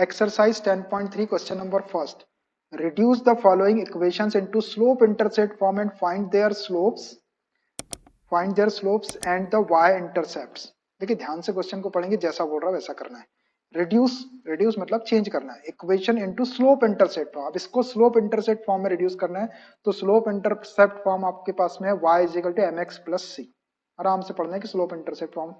Exercise 10.3 question number first. Reduce the following equations into slope intercept form and find their slopes and the y intercepts. देखिए ध्यान से question को पढ़ेंगे, जैसा बोल रहा है वैसा करना है. रिड्यूस मतलब चेंज करना है. Equation into slope intercept form. अब इसको स्लोप इंटरसेप्ट फॉर्म में रिड्यूस करना है, तो स्लोप इंटरसेप्ट फॉर्म आपके पास में है y is equal to mx plus C. आराम से पढ़ना है कि slope intercept form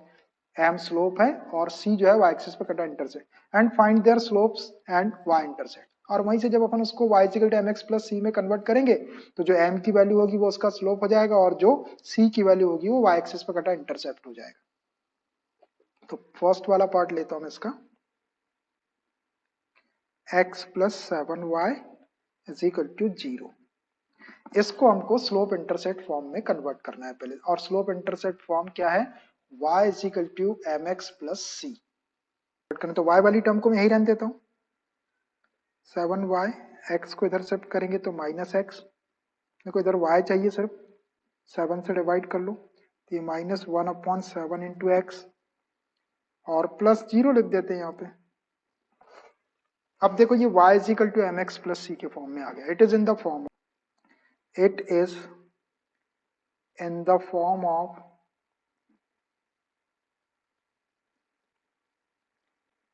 m slope है और c जो है y एक्सिस पे कटा intercept and find their slopes and y intercept. और वहीं से जब अपन उसको y is equal to mx plus C में कन्वर्ट करेंगे तो जो m की वैल्यू होगी वो उसका स्लोप हो जाएगा और जो c की वैल्यू होगी वो y एक्सिस पे कटा इंटरसेप्ट हो जाएगा. तो फर्स्ट वाला पार्ट लेता हूं मैं इसका. x plus 7y is equal to 0. इसको हमको स्लोप इंटरसेप्ट फॉर्म में कन्वर्ट करना है पहले. और स्लोप इंटरसेप्ट फॉर्म क्या है? y is equal to mx plus C. तो y वाली टर्म को मैं यही रहने देता हूं. 7y, x को इधर शिफ्ट करेंगे तो माइनस एक्स. मेरे को इधर y चाहिए, सिर्फ 7 से डिवाइड कर लो तो ये माइनस 1/7 इंटू एक्स और प्लस 0 लिख देते हैं यहाँ पे. अब देखो ये y is equal to mx plus C के फॉर्म में आ गया. It is in the form of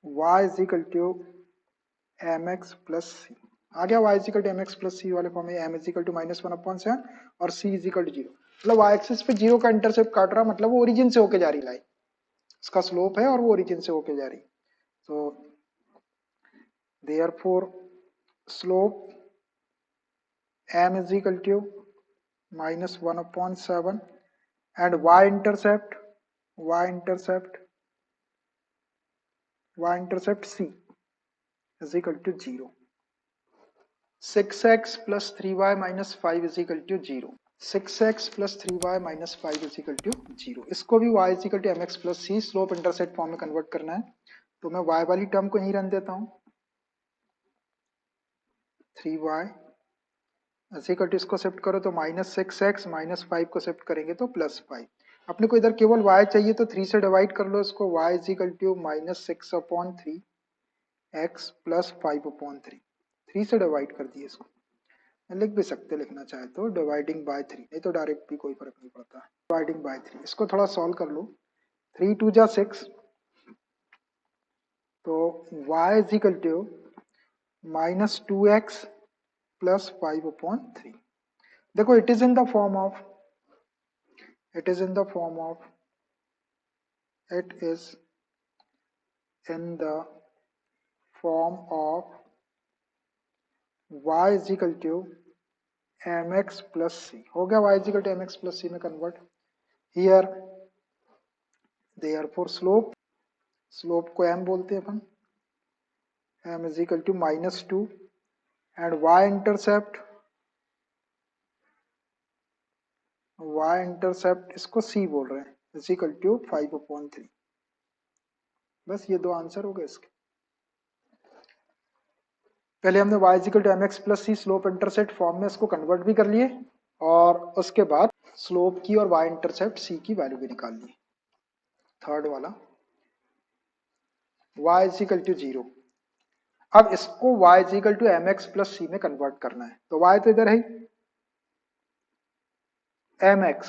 y is equal to mx plus C. आ गया y is equal to mx plus C वाले फॉर्म में. m is equal to minus 1/7 और c is equal to 0. मतलब y axis पे 0 का intercept काट रहा, मतलब वो ओरिजिन से होके जा रही लाइन. इसका स्लोप है और वो ओरिजिन से होके जा रही. तो therefore slope m is equal to minus 1/7 and y intercept c is equal to 0. 6x plus 3y minus 5 is equal to 0. 6x plus 3y minus 5 is equal to 0. इसको भी y is equal to mx plus c slope intercept form में convert करना है. तो मैं y वाली term को यहीं रन देता हूं. 3y इज इक्वल टू, इसको शिफ्ट करो तो माइनस 6x, माइनस 5 को शिफ्ट करेंगे तो प्लस 5. अपने को इधर केवल y चाहिए तो 3 से डिवाइड कर लो इसको. y is equal to minus 6/3 x plus 5/3. 3 से डिवाइड कर दिए इसको. लिख भी सकते, लिखना चाहे तो डिवाइडिंग बाय 3, नहीं तो डायरेक्ट भी कोई फर्क नहीं पड़ता. डिवाइडिंग बाय 3, इसको थोड़ा सॉल्व कर लो. 3 2 जा 6, तो y is equal to minus 2x plus 5/3. देखो it is in the form of it is in the form of y is equal to mx plus c. हो गया y is equal to mx plus c में convert. here therefore slope को m बोलते हैं अपन. m is equal to minus 2 and y intercept इसको c बोल रहे हैं, is equal to 5/3. बस ये दो आंसर हो गए इसके. पहले हमने y equal to mx plus c slope intercept form में इसको कन्वर्ट भी कर लिए और उसके बाद स्लोप की और y इंटरसेप्ट c की वैल्यू भी निकाल ली. थर्ड वाला y इक्वल टू 0. अब इसको y equal to mx plus C में कन्वर्ट करना है. तो y तो इधर है mx,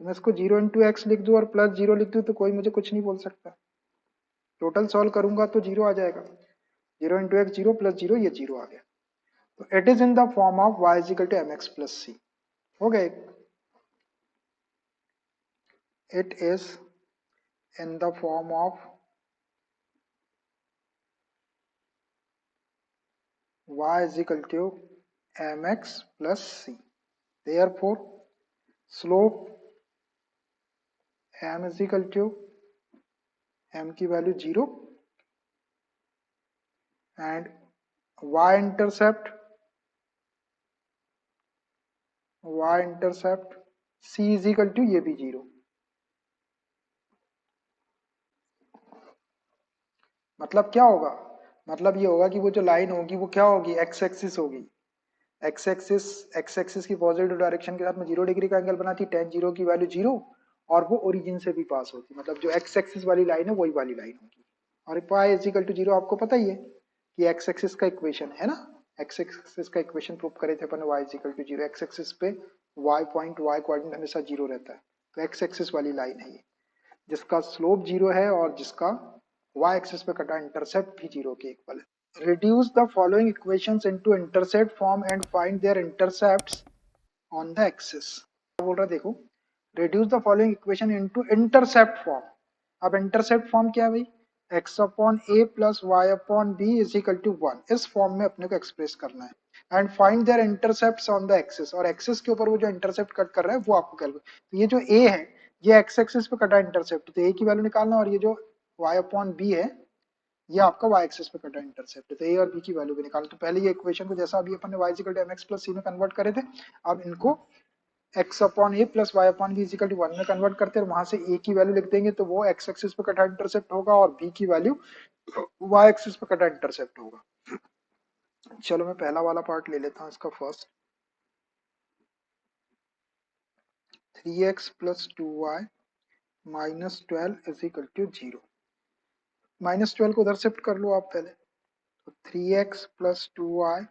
तो मैं इसको 0 इंटू एक्स लिख दूं और प्लस 0 लिख दूं तो कोई मुझे कुछ नहीं बोल सकता. टोटल सॉल्व करूंगा तो 0 आ जाएगा. 0 इंटू एक्स 0 प्लस 0, ये 0 आ गया. तो it is in the form of y is equal to mx plus C. हो गया. It is in the form of y is equal to mx plus C. therefore slope m is equal to m की value 0 and y intercept c is equal to ये भी 0. मतलब क्या होगा? मतलब ये होगा कि वो जो लाइन होगी वो क्या होगी? एक्स एक्सिस होगी. एक्स एक्सिस की पॉजिटिव डायरेक्शन के साथ में 0 डिग्री का एंगल बनाती. tan 0 की वैल्यू 0 और वो ओरिजिन से भी पास होती. मतलब जो एक्स एक्सिस वाली लाइन है वही वाली लाइन होगी. और y इज इक्वल टू 0 आपको पता ही है कि एक्स एक्सिस का इक्वेशन है ना, एक्स एक्सिस का इक्वेशन प्रूव करे थे अपन y is equal to 0, x axis पे y पॉइंट y कोऑर्डिनेट हमेशा 0 रहता है, तो एक्स एक्सिस वाली लाइन है ये, जिसका स्लोप 0 है और जिसका y एक्सिस पे कटा इंटरसेप्ट भी 0 के इक्वल है। Reduce the following equations into intercept form and find their intercepts on the axis. बोल रहा देखो, reduce the following equation into intercept form. अब इंटरसेप्ट फॉर्म क्या है भाई, x upon A plus Y upon B is equal to 1, इस फॉर्म में अपने को एक्सप्रेस करना है। And find their intercepts on the axis, और एक्सिस के ऊपर वो जो इंटरसेप्ट कट कर रहा है वो आपको कैलकुलेट, तो ये जो a है ये x एक्सिस पे कटा इंटरसेप्ट, तो a की वैल्यू निकालना, और ये जो y अपॉन बी है ये आपका y एक्सिस पे कटा इंटरसेप्ट है, तो a और b की वैल्यू भी निकालो। तो पहले ये इक्वेशन को जैसा अभी अपन ने y equal to mx plus c में कन्वर्ट करे थे, अब इनको x upon A plus Y upon b is equal to 1 में कन्वर्ट करते हैं, वहां से a की वैल्यू लिख देंगे, तो वो x एक्सिस पे कटा इंटरसेप्ट होगा और b की वैल्यू y एक्सिस पे कटा इंटरसेप्ट होगा। चलो मैं पहला वाला पार्ट ले लेता हूँ इसका first, 3x plus 2y minus 12 is equal to 0। Minus 12 को उधर शिफ्ट कर लो आप पहले, तो 3x plus 2y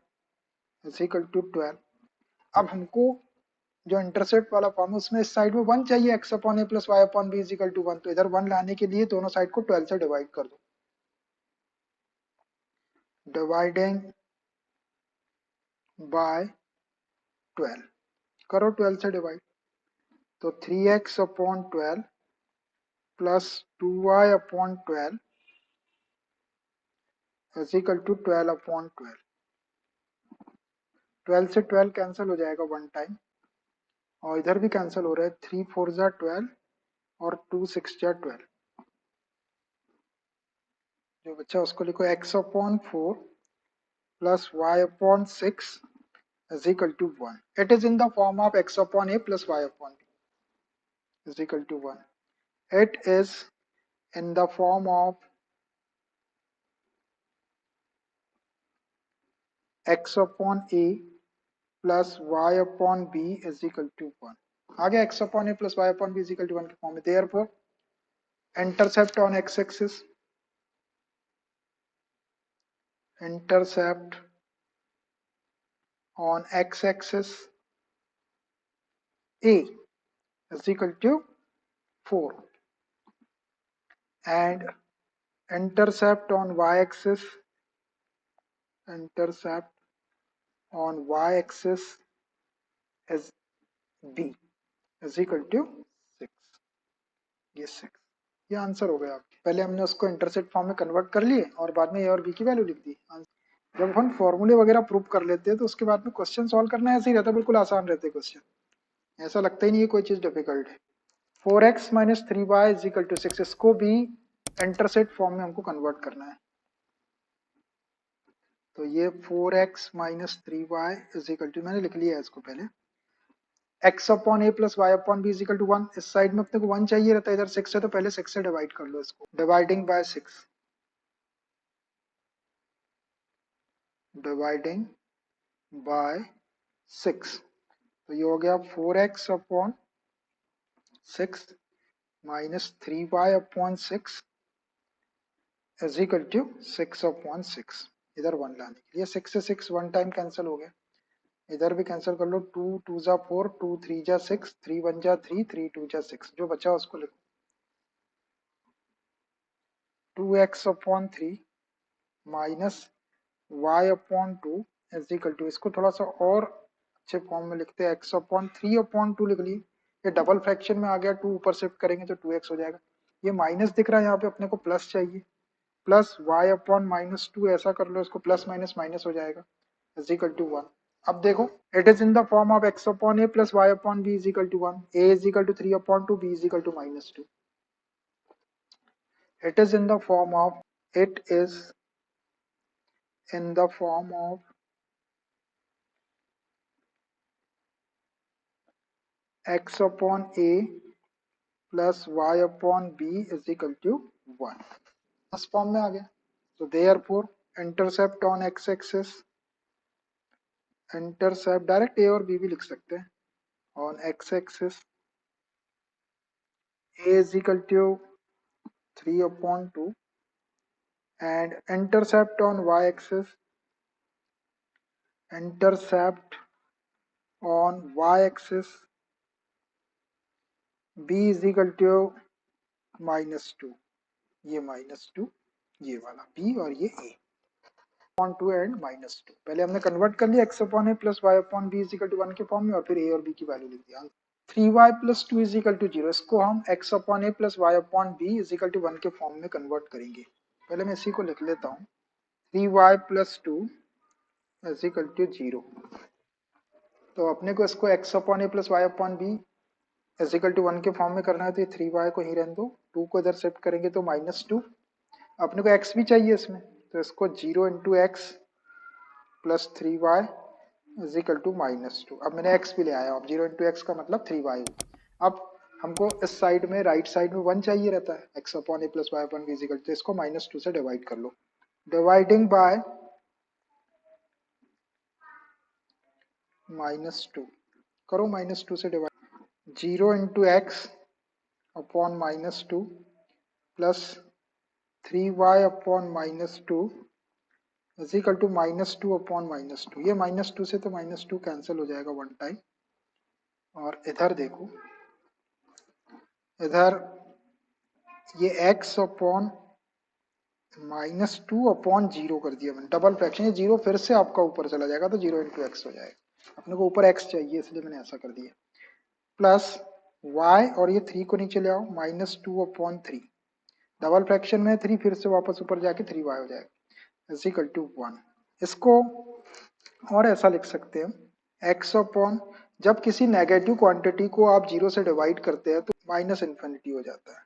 is equal to 12। अब हमको जो इंटरसेप्ट वाला फॉर्म है उसमें इस साइड में 1 चाहिए, x upon A plus Y upon b is equal to 1, तो इधर 1 लाने के लिए दोनों साइड को 12 से डिवाइड कर दो। डिवाइडिंग बाय 12 करो, 12 से डिवाइड, तो 3x upon 12 plus 2y upon 12 is equal to 12 upon 12। 12 से 12 कैंसिल हो जाएगा वन टाइम, और इधर भी कैंसिल हो रहा है, 3 4 जा 12 और 2 6 जा 12, जो बच्चा उसको लिखो x upon 4 plus y upon 6 is equal to 1. It is in the form of x upon a plus y upon b is equal to 1. It is in the form of x upon a plus y upon b is equal to 1. आ गया x upon a plus y upon b is equal to 1 के form में। Therefore, intercept on x axis, intercept on x axis a is equal to 4, and intercept on y axis, intercept on y axis is b is equal to 6, ये 6, ये answer हो गया आपके। पहले हमने उसको इंटरसेप्ट फॉर्म में कन्वर्ट कर लिए और बाद में ए और बी की वैल्यू लिख दी। जब हम फॉर्मूले वगैरह प्रूव कर लेते हैं तो उसके बाद में क्वेश्चन सॉल्व करना ऐसे ही रहता है, बिल्कुल आसान रहते हैं क्वेश्चन, ऐसा लगता ही नहीं है कोई चीज डिफिकल्ट है। 4x minus 3y is equal to 6, इसको भी इंटरसेप्ट फॉर्म में हमको कन्वर्ट करना है, तो ये 4x minus 3y is equal to, मैंने लिख लिया है इसको पहले, x upon A plus Y upon b is equal to 1, इस साइड में अपने को 1 चाहिए रहता है, इधर 6 है तो पहले 6 से डिवाइड कर लो इसको, डिवाइडिंग बाय 6, डिवाइडिंग बाय 6, तो ये हो गया 4x upon 6 minus 3y upon 6 is equal to 6 upon 6, इधर 1 लाने के लिए 6 से 6 वन टाइम कैंसिल हो गया, इधर भी कैंसिल कर लो, 2 2 जा 4, 2 3 जा 6, 3 1 जा 3, 3 2 जा 6, जो बचा उसको लिखो, 2x upon 3 minus y upon 2 is equal to, इसको थोड़ा सा और अच्छे फॉर्म में लिखते हैं, x अपॉन 3 अपॉन 2 लिख लिए, ये डबल फ्रैक्शन में आ गया, 2 ऊपर शिफ्ट करेंगे तो 2x हो जाएगा, ये माइनस दिख रहा है यहाँ पे अपने को प्लस चाहिए, प्लस y अपॉन माइनस 2, ऐसा कर लो इसको, प्लस माइनस माइनस हो जाएगा इज इक्वल टू 1। अब देखो, it is in the form of x upon a plus y upon b is equal to 1, a is equal to 3 upon 2, b is equal to minus 2, it is in the form of, it is in the form of x upon a plus y upon b is equal to 1, इस फॉर्म में आ गया, तो therefore intercept on x axis, intercept direct a और b भी लिख सकते हैं, on x axis a is equal to 3 upon 2 and intercept on y-axis, intercept on y-axis b is equal to -2, ये -2, ये वाला b और ये a अपॉन 2 एंड -2। पहले हमने कन्वर्ट कर लिया x upon a plus y upon b is equal to 1 के फॉर्म में, और फिर a और b की वैल्यू लिख दिया। 3y plus 2 is equal to 0, इसको हम x upon a plus y upon b is equal to 1 के फॉर्म में कन्वर्ट करेंगे। पहले मैं इसी को लिख लेता हूँ, 3y plus 2 is equal to 0। तो अपने को इसको x upon a plus y upon b is equal to 1 के फॉर्म में करना है, तो ये 3y को ही रहने दो, 2 को इधर शिफ्ट करेंगे तो -2। अपने को x भी चाहिए इसमें, तो इसको 0 into x plus 3y is equal to -2। अब मैंने x भी ले आया, अब 0 इंटू एक्स का मतलब 3y। अब हमको इस साइड में, राइट साइड में 1 चाहिए रहता है, x upon a plus y upon b is equal to, इसको -2 से डिवाइड कर लो, डिवाइडिंग बाय -2 करो, -2 से divide, 0 into x upon -2 plus 3y upon -2 is equal to -2 upon -2। ये -2 से तो -2 कैंसिल हो जाएगा वन टाइम, और इधर देखो, इधर ये x अपॉन -2 अपॉन 0 कर दिया मैंने, डबल फ्रैक्शन, ये 0 फिर से आपका ऊपर चला जाएगा तो 0 इंटू एक्स हो जाएगा। अपने को ऊपर x चाहिए इसलिए मैंने ऐसा कर दिया, प्लस y और ये 3 को नीचे ले आओ, -2 अपॉन 3, डबल फ्रैक्शन में 3 फिर से वापस ऊपर जाके 3y हो जाएगा इज इक्वल टू 1। इसको और ऐसा लिख सकते हैं, x अपॉन, जब किसी नेगेटिव क्वांटिटी को आप 0 से डिवाइड करते हैं तो माइनस इन्फिनिटी हो जाता है।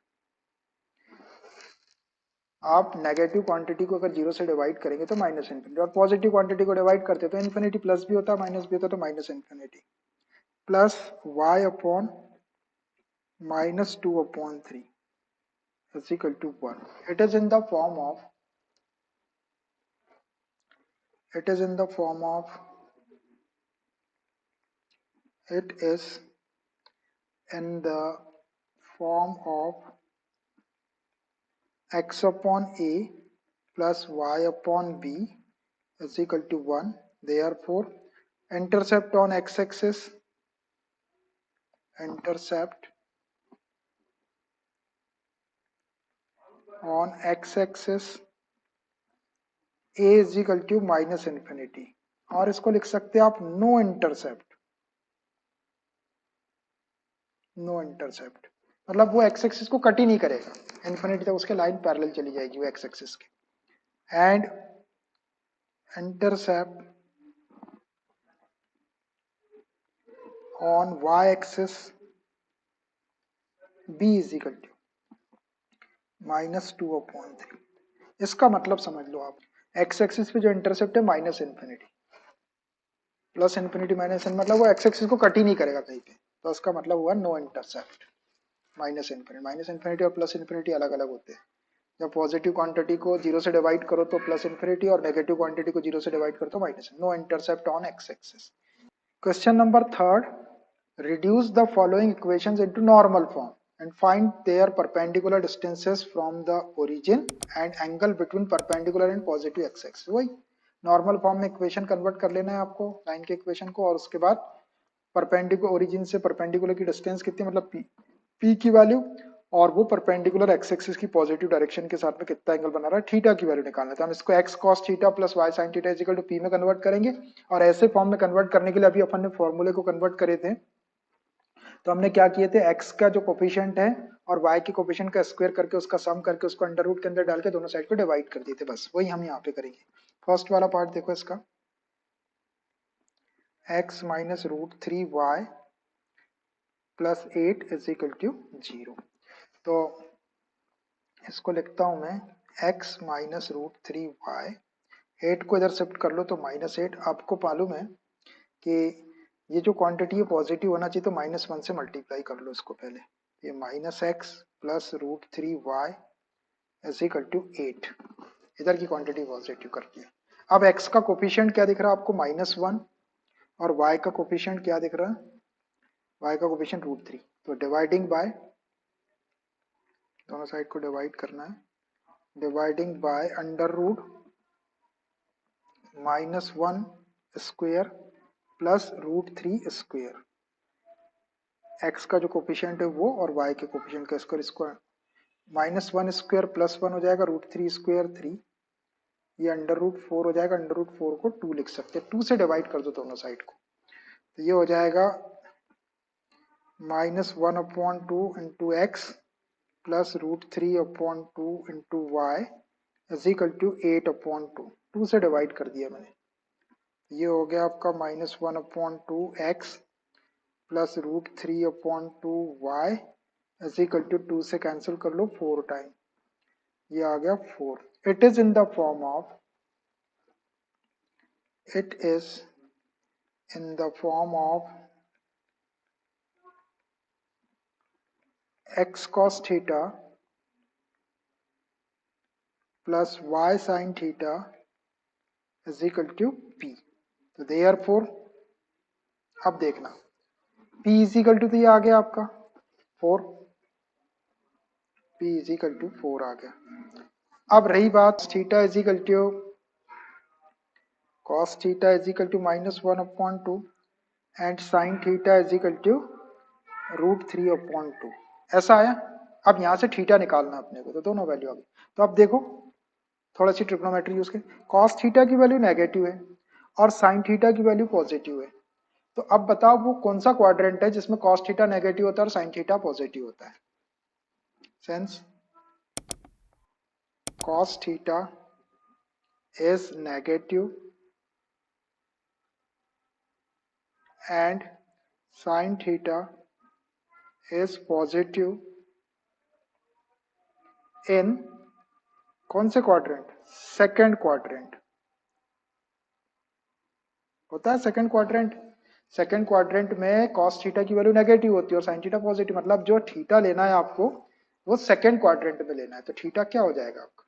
आप नेगेटिव क्वांटिटी को अगर 0 से डिवाइड करेंगे तो माइनस इन्फिनिटी, और पॉजिटिव क्वांटिटी को डिवाइड करते हैं तो इन्फिनिटी, प्लस भी होता है माइनस भी होता है, तो minus infinity, plus y upon -2 upon 3 is equal to 1। It is in the form of, it is in the form of, it is in the form of x upon a plus y upon b is equal to 1। Therefore intercept on x-axis, intercept on x-axis a is equal to minus infinity, और इसको लिख सकते हैं आप no intercept, no intercept मतलब वो x axis को cut ही नहीं करेगा, इन्फिनिटी तक उसके लाइन पैरेलल चली जाएगी वो एक्स एक्सिस के। And intercept on y axis b is equal to -2 upon 3। इसका मतलब समझ लो आप, एक्स एक्सिस पे जो इंटरसेप्ट है minus infinity, plus infinity minus इन, मतलब वो एक्स एक्सिस को कट ही नहीं करेगा कहीं पे, तो उसका मतलब हुआ no intercept. Minus infinity, minus infinity और प्लस इन्फिनिटी अलग अलग होते हैं। जब पॉजिटिव क्वांटिटी को 0 से डिवाइड करो तो प्लस इन्फिनिटी, और नेगेटिव क्वांटिटी को 0 से डिवाइड करो तो minus. No intercept on x axis. Question number third, reduce the following equations into normal form and find their perpendicular distances from the origin and angle between perpendicular and positive x-axis। वही normal form में equation convert कर लेना है आपको, line के equation को, और उसके बाद परपेंडिकुलर, ओरिजिन से परपेंडिकुलर की डिस्टेंस कितनी, मतलब p की वैल्यू, और वो परपेंडिकुलर एक्स एक्सिस की पॉजिटिव डायरेक्शन के साथ में कितना एंगल बना रहा है, थीटा की वैल्यू निकालना है। तो हम इसको x cos theta plus y sin theta is equal to p में कन्वर्ट करेंगे, और ऐसे फॉर्म में कन्वर्ट करने के लिए अभी अपन ने फॉर्मूले को कन्वर्ट करे थे, तो हमने क्या किए थे, x का जो कोफिशिएंट है और y के कोफिशिएंट का स्क्वायर करके उसका सम करके उसको अंडर रूट के अंदर डाल के दोनों साइड को डिवाइड कर दिए थे, बस वही हम यहाँ पे करेंगे। फर्स्ट वाला पार्ट देखो इसका, x minus root 3y plus 8 is equal to 0। तो इसको लिखता हूं मैं, x माइनस रूट 3y, 8 को इधर शिफ्ट कर लो तो -8। आपको मालूम है कि ये जो क्वांटिटी है पॉजिटिव होना चाहिए, तो -1 से मल्टीप्लाई कर लो इसको पहले, ये -x plus root 3y is equal to 8, इधर की क्वांटिटी पॉजिटिव करती है। अब x का कोफिशिएंट क्या दिख रहा है आपको, -1, और y का कोफिशिएंट क्या दिख रहा है, y का कोफिशिएंट रूट 3, तो डिवाइडिंग बाय, दोनों साइड को डिवाइड करना है, dividing by under root -1 square plus √3 square. X का जो कोफिशिएंट है वो और वाई के कोफिशिएंट का स्क्वायर, इसको -1 स्क्वेयर +1 हो जाएगा √3 स्क्वेयर 3, ये अंडर रूट 4 हो जाएगा, अंडर रूट 4 को 2 लिख सकते हैं, 2 से डिवाइड कर दो दोनों साइड को, तो ये हो जाएगा -1/2 into x plus √3/2 into y is equal to 8/2, 2 से डिवाइड कर दिया मैंने, ये हो गया आपका -1/2 x plus √3/2 y is equal to 2 से कैंसिल कर लो 4 टाइम, ये आ गया 4। It is in the form of, it is in the form of x cos theta plus y sin theta is equal to p। तो therefore अब देखना p is equal to, तो ये आ गया आपका 4, p is equal to 4 आ गया। अब रही बात theta is equal to cos theta is equal to -1/2 and sin theta is equal to √3/2, ऐसा आया। अब यहाँ से थीटा निकालना अपने को, तो दोनों वैल्यू आ गई। तो अब देखो थोड़ा सी ट्रिग्नोमेट्री यूज के, कॉस थीटा की वैल्यू नेगेटिव है और साइन थीटा की वैल्यू पॉजिटिव है, तो अब बताओ वो कौन सा क्वाड्रेंट है जिसमें कॉस थीटा नेगेटिव होता है और साइन थीटा पॉजिटिव होता है। Sense cos theta is negative and sign theta is positive in कौन से क्वाड्रेंट, सेकेंड क्वाड्रेंट होता है। सेकेंड क्वाड्रेंट, सेकेंड क्वाड्रेंट में कॉस थीटा की वैल्यू नेगेटिव होती है और साइन थीटा पॉजिटिव, मतलब जो थीटा लेना है आपको वो सेकेंड क्वाड्रेंट में लेना है, तो थीटा क्या हो जाएगा आपका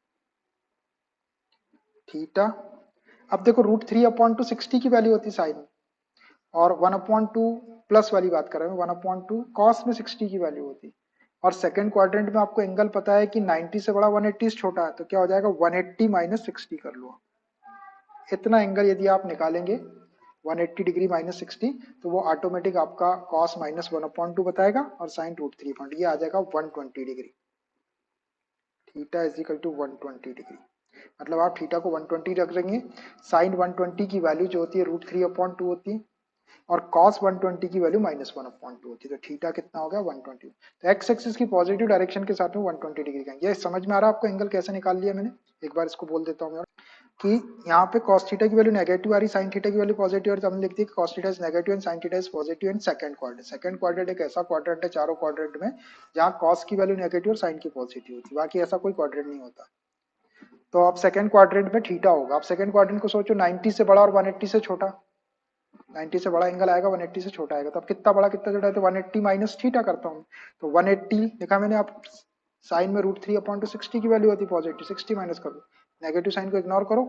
थीटा। अब देखो √3/2 60 की वैल्यू होती है साइन में, और 1/2 प्लस वाली बात कर रहे हैं, 1/2 कॉस में 60 की वैल्यू होती है, और सेकेंड क्वाड्रेंट में आपको एंगल पता है कि 90 से बड़ा 180 से छोटा है, तो क्या हो जाएगा 180 - 60 कर लो। इतना एंगल यदि आप निकालेंगे 180 डिग्री -60, तो वो ऑटोमेटिक आपका कॉस -1/2 बताएगा और साइन √3, ये आ जाएगा 120 degree. Theta is equal to 120 degree, मतलब आप थीटा को 120 रख देंगे, साइन 120 की वैल्यू जो होती है √3/2 होती है, और cos 120 की वैल्यू -1/2 होती है, तो थीटा कितना हो गया 120। तो एक्स एक्सिस की पॉजिटिव डायरेक्शन के साथ में 120 डिग्री का, ये समझ में आ रहा है आपको एंगल कैसे निकाल लिया मैंने। एक बार इसको बोल देता हूँ कि यहाँ पे cos थीटा की वैल्यू नेगेटिव आ रही, sin थीटा की वैल्यू पॉजिटिव आ रही, तो हमने लिख दी cos theta is negative and sin theta is positive in second quadrant. Second quadrant एक ऐसा क्वाड्रेंट है चारों क्वाड्रेंट में जहाँ cos की वैल्यू नेगेटिव और sin की पॉजिटिव होती है, बाकी ऐसा कोई क्वाड्रेंट नहीं होता। तो अब सेकंड क्वाड्रेंट में थीटा होगा, अब सेकंड क्वाड्रेंट को सोचो 90 से बड़ा और 180 से छोटा, 90 से बड़ा एंगल आएगा 180 से छोटा आएगा, तो अब कितना बड़ा कितना छोटा है, तो 180 माइनस थीटा करता हूँ, तो 180 लिखा मैंने। आप साइन में √3/2 60 की वैल्यू होती है पॉजिटिव, 60 माइनस कर दो, नेगेटिव साइन को इग्नोर करो,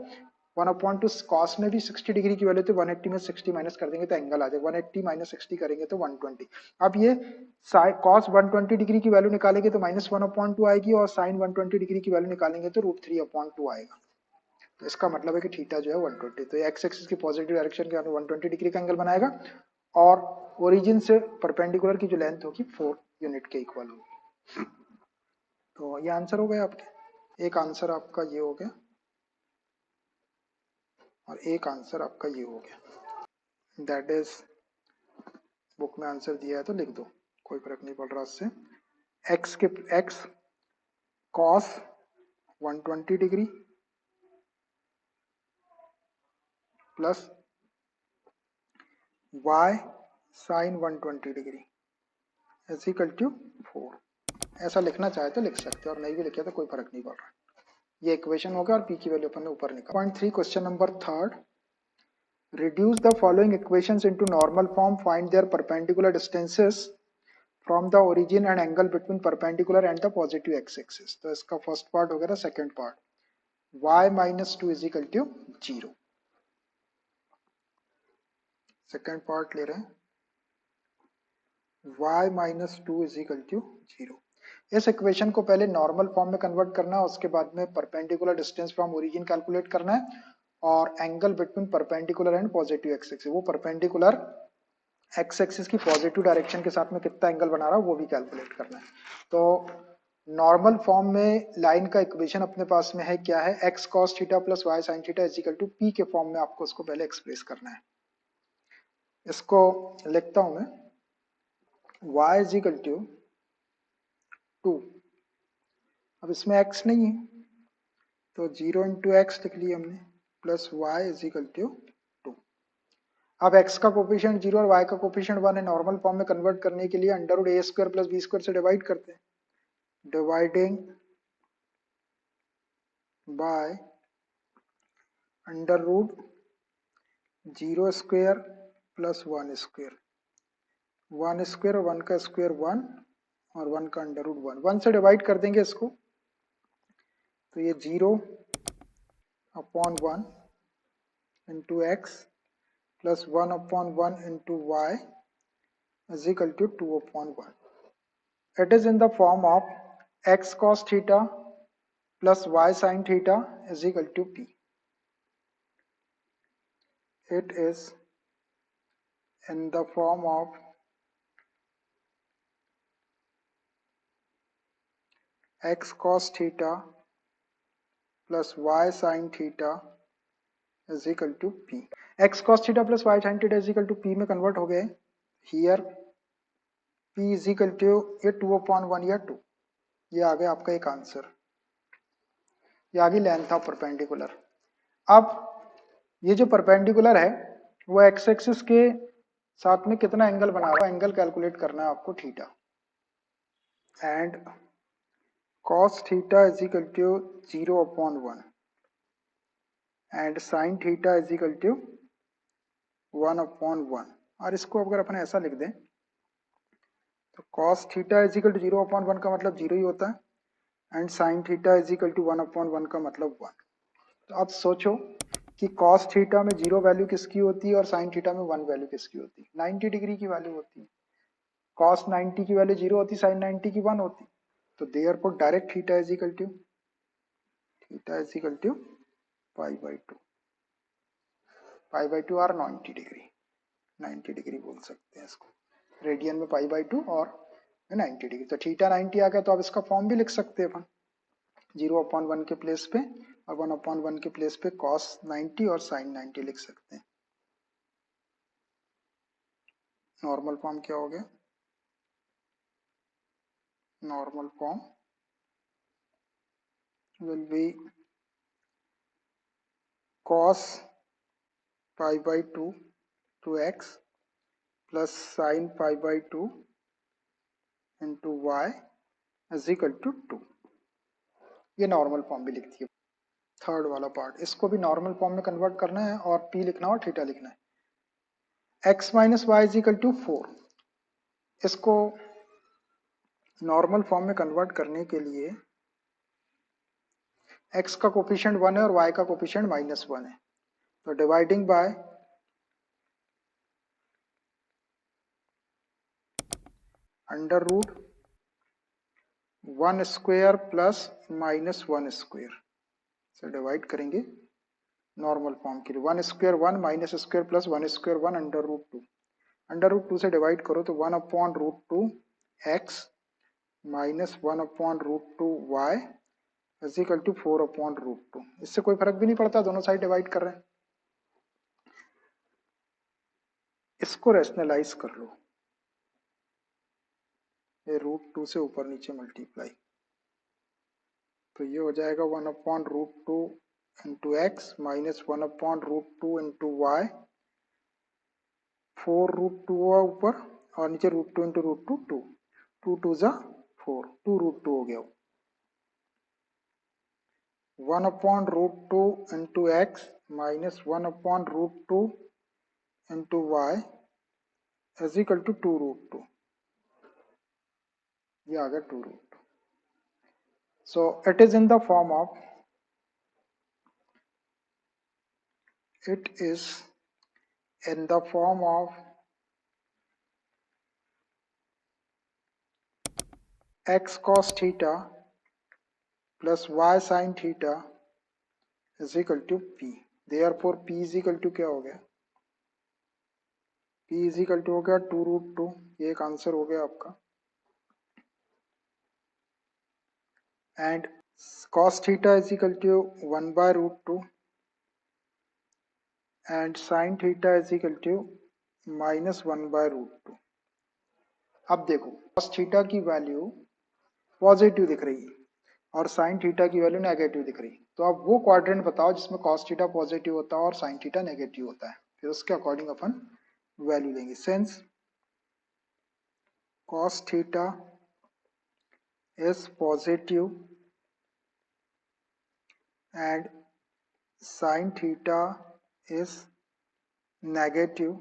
1/2 कॉस में भी 60 डिग्री की वैल्यू, तो 180 में 60 माइनस कर देंगे तो एंगल आ जाएगा, 180 - 60 करेंगे तो 120। अब ये कॉस 120 डिग्री की वैल्यू निकालेंगे तो -1/2 आएगी, और साइन 120 डिग्री की वैल्यू निकालेंगे तो √3/2 आएगा, तो इसका मतलब है कि थीटा जो है 120, तो एक्स एक्सिस की पॉजिटिव डायरेक्शन के 120 डिग्री का एंगल बनाएगा, और ओरिजिन से परपेंडिकुलर की जो लेंथ होगी 4 यूनिट के इक्वल होगी। तो ये आंसर हो गया आपके, एक आंसर आपका ये हो गया और एक आंसर आपका ये हो गया, दैट इज बुक में आंसर दिया है तो लिख दो, कोई फर्क नहीं पड़ रहा उससे। एक्स के x cos 120 degree plus y sine 120 degree is equal to 4, ऐसा लिखना चाहे तो लिख सकते हैं और नहीं भी लिखे तो कोई फर्क नहीं पड़ रहा। ये इक्वेशन होगा और p की वैल्यू अपन ने ऊपर निकाला। Point 3 question number 3, reduce the following equations into normal form, find their perpendicular distances from the origin and angle between perpendicular and the positive x-axis। तो इसका फर्स्ट पार्ट हो गया, second part y - 2 is equal to 0, second part ले रहे हैं y - 2 is equal to 0। इस equation को पहले नॉर्मल फॉर्म में कन्वर्ट करना है, उसके बाद में perpendicular distance from origin calculate करना है, और angle between perpendicular and positive x axis, वो परपेंडिकुलर एक्स एक्सिस की पॉजिटिव डायरेक्शन के साथ में कितना एंगल बना रहा है वो भी कैलकुलेट करना है। तो नॉर्मल फॉर्म में लाइन का इक्वेशन अपने पास में है, क्या है, x cos theta plus y sine theta is equal to p के फॉर्म में आपको उसको पहले एक्सप्रेस करना है। इसको लिखता हूं मैं, y इज इक्वल टू 2। अब इसमें x नहीं है तो 0 इंटू एक्स लिख लिया हमने, plus y is equal to 2। अब x का कोफिशिएंट 0 और y का कोफिशिएंट 1 है, नॉर्मल फॉर्म में कन्वर्ट करने के लिए अंडर रूट ए स्क्वायर प्लस बी स्क्वायर से डिवाइड करते हैं, dividing by under root 0 square plus 1 square, 1 square और 1 का स्क्वायर 1 और 1 का अंडर रूट 1, 1 से डिवाइड कर देंगे इसको, तो ये 0 upon 1 into x plus 1 upon 1 into y is equal to 2 upon 1. It is in the form of x cos theta plus y sin theta is equal to p. It is in the form of x cos theta plus y sin theta is equal to p. x cos theta plus y sin theta is equal to p में convert हो गए। Here p is equal to ये 2 upon 1 या 2, ये आ गया आपका एक आंसर, ये आ गई लेंथ ऑफ परपेंडिकुलर। अब ये जो परपेंडिकुलर है वो एक्स एक्सिस के साथ में कितना एंगल बना रहा है, एंगल कैलकुलेट करना है आपको theta, and cos theta is equal to 0 upon 1 and sin theta is equal to 1 upon 1। और इसको अगर अपन ऐसा लिख दें तो cos theta is equal to 0 upon 1 का मतलब 0 ही होता है, and sin theta is equal to 1 upon 1 का मतलब 1। तो अब सोचो कि cos थीटा में 0 वैल्यू किसकी होती है और sin थीटा में 1 वैल्यू किसकी होती है, 90 डिग्री की वैल्यू होती है। cos 90 की वैल्यू 0 होती, sin 90 की 1 होती, तो therefore direct theta is equal to pi by 2, pi by 2 और 90 डिग्री, 90 डिग्री बोल सकते हैं इसको, रेडियन में पाई बाई 2 और 90 डिग्री। तो थीटा 90 आ गया, तो अब इसका फॉर्म भी लिख सकते हैं अपन, 0 अपॉन 1 के प्लेस पे और 1 अपॉन 1 के प्लेस पे cos 90 और sin 90 लिख सकते हैं। नॉर्मल फॉर्म क्या हो गया, normal form will be cos pi by 2 to x plus sin pi by 2 into y is equal to 2। ये नॉर्मल फॉर्म भी लिखती है। थर्ड वाला पार्ट, इसको भी नॉर्मल फॉर्म में कन्वर्ट करना है और p लिखना और थीटा लिखना है। x minus y is equal to 4, इसको नॉर्मल फॉर्म में कन्वर्ट करने के लिए x का कोफिशिएंट 1 है और y का कोफिशिएंट -1 है, तो dividing by under root 1 square plus -1 square से डिवाइड करेंगे नॉर्मल फॉर्म के लिए, 1 square 1 minus square plus 1 square 1 under root 2, under root 2 से डिवाइड करो तो 1 upon root 2 x minus 1 upon root 2 y is equal to 4 upon root 2। इससे कोई फर्क भी नहीं पड़ता, दोनों साइड डिवाइड कर रहे हैं। इसको रेशनलाइज कर लो, ये रूट 2 से ऊपर नीचे मल्टीप्लाई, तो ये हो जाएगा 1 upon root 2 into x minus 1 upon root 2 into y, 4 root 2 हुआ ऊपर और नीचे रूट 2 इंटू रूट 2 2, 2 2 जा 4, 2 रूट 2 हो गया, 1 upon root 2 into x minus 1 upon root 2 into y is equal to 2 root 2, ये आ गया 2 root 2। So it is in the form of, it is in the form of x cos theta plus y sine theta is equal to p. Therefore p is equal to क्या हो गया, P is equal to हो गया 2√2। ये एक answer हो गया आपका। And cos theta is equal to 1/√2 and sin theta is equal to -1/√2। अब देखो cos थीटा की वैल्यू पॉजिटिव दिख रही है और sin थीटा की वैल्यू नेगेटिव दिख रही है, तो आप वो क्वाड्रेंट बताओ जिसमें cos थीटा पॉजिटिव होता है और sin थीटा नेगेटिव होता है, फिर उसके अकॉर्डिंग अपन वैल्यू लेंगे। Since cos theta is positive and sin theta is negative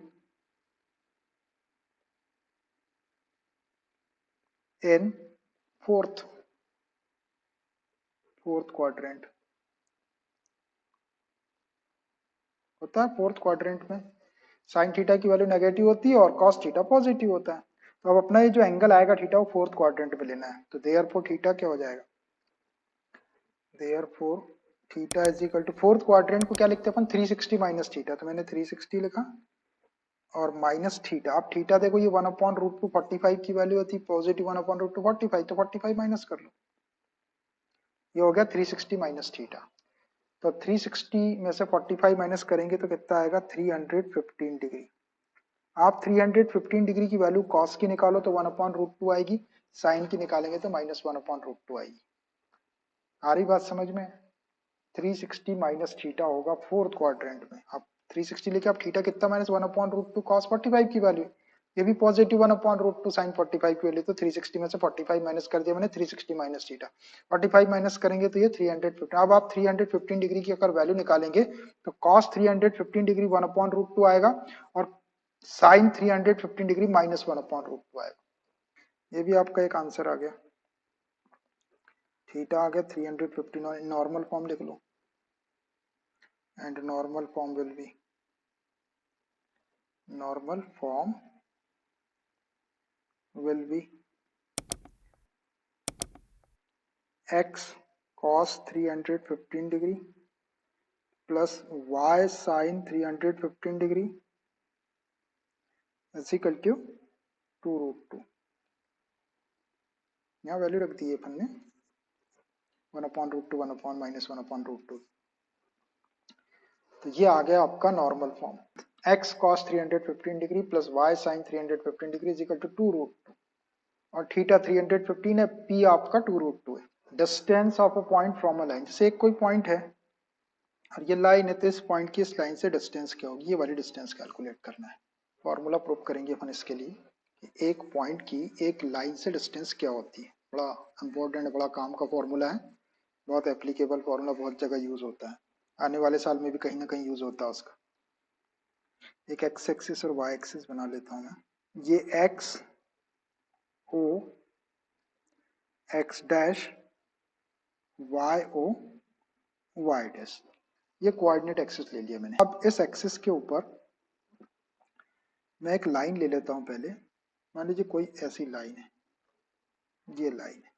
in fourth quadrant, होता है फोर्थ क्वाड्रेंट में साइन थीटा की वैल्यू नेगेटिव होती है और कॉस थीटा पॉजिटिव होता है। तो अब अपना ये जो एंगल आएगा थीटा वो फोर्थ क्वाड्रेंट में लेना है, तो देयरफॉर थीटा क्या हो जाएगा, therefore theta is equal to fourth quadrant को क्या लिखते हैं अपन 360 माइनस थीटा, तो मैंने 360 लिखा और माइनस थीटा। अब थीटा देखो ये 1/√2 45 की वैल्यू होती है, पॉजिटिव 1/√2 45, तो 45 माइनस कर लो, ये हो गया 360 माइनस थीटा। तो 360 में से 45 माइनस करेंगे तो कितना आएगा 315 डिग्री। आप 315 डिग्री की वैल्यू कॉस की निकालो तो 1/√2 आएगी, साइन की निकालेंगे तो -1/√2 आएगी। आ रही बात समझ में? 360 माइनस थीटा होगा फोर्थ क्वाड्रेंट में। आप 360 लेके आप थीटा कितना माइनस 1/√2 कॉस 45 की वैल्यू, ये भी पॉजिटिव 1/√2 साइन 45 की वैल्यू, तो 360 में से 45 माइनस कर दिया मैंने, 360 माइनस थीटा 45 माइनस करेंगे तो ये 315। अब आप 315 डिग्री की अगर वैल्यू निकालेंगे तो कॉस 315 डिग्री 1/√2 आएगा और साइन 315 डिग्री -1/√2 आएगा। ये भी आपका एक आंसर आ गया। थीटा आ गया 315, नॉर्मल फॉर्म लिख लो and normal form will be x cos 315 degree plus y sin 315 degree is equal to 2√2। यहाँ वैल्यू रख दी है अपन ने 1/√2 1/-1/√2, तो ये आ गया आपका normal form. x cos 315 degree plus y sin 315 degree is equal to 2√2 और थीटा 315 है, p आपका 2√2 है। Distance of a point from a line, जैसे एक कोई पॉइंट है और ये लाइन है, तो इस पॉइंट की इस लाइन से डिस्टेंस क्या होगी, ये वाली डिस्टेंस कैलकुलेट करना है। फॉर्मूला प्रूव करेंगे अपन इसके लिए कि एक पॉइंट की एक लाइन से डिस्टेंस क्या होती है। बड़ा इंपॉर्टेंट बड़ा काम का फॉर्मूला है, बहुत एप्लीकेबल फॉर्मूला, बहुत जगह यूज होता है, आने वाले साल में भी कहीं ना कहीं यूज होता है उसका। एक एक्स एक्सिस और वाई एक्सिस बना लेता हूँ मैं। ये X O X dash Y O Y dash, ये कोऑर्डिनेट एक्सिस ले लिया मैंने। अब इस एक्सिस के ऊपर मैं एक लाइन ले लेता हूं पहले। मान लीजिए कोई ऐसी लाइन है, ये लाइन है।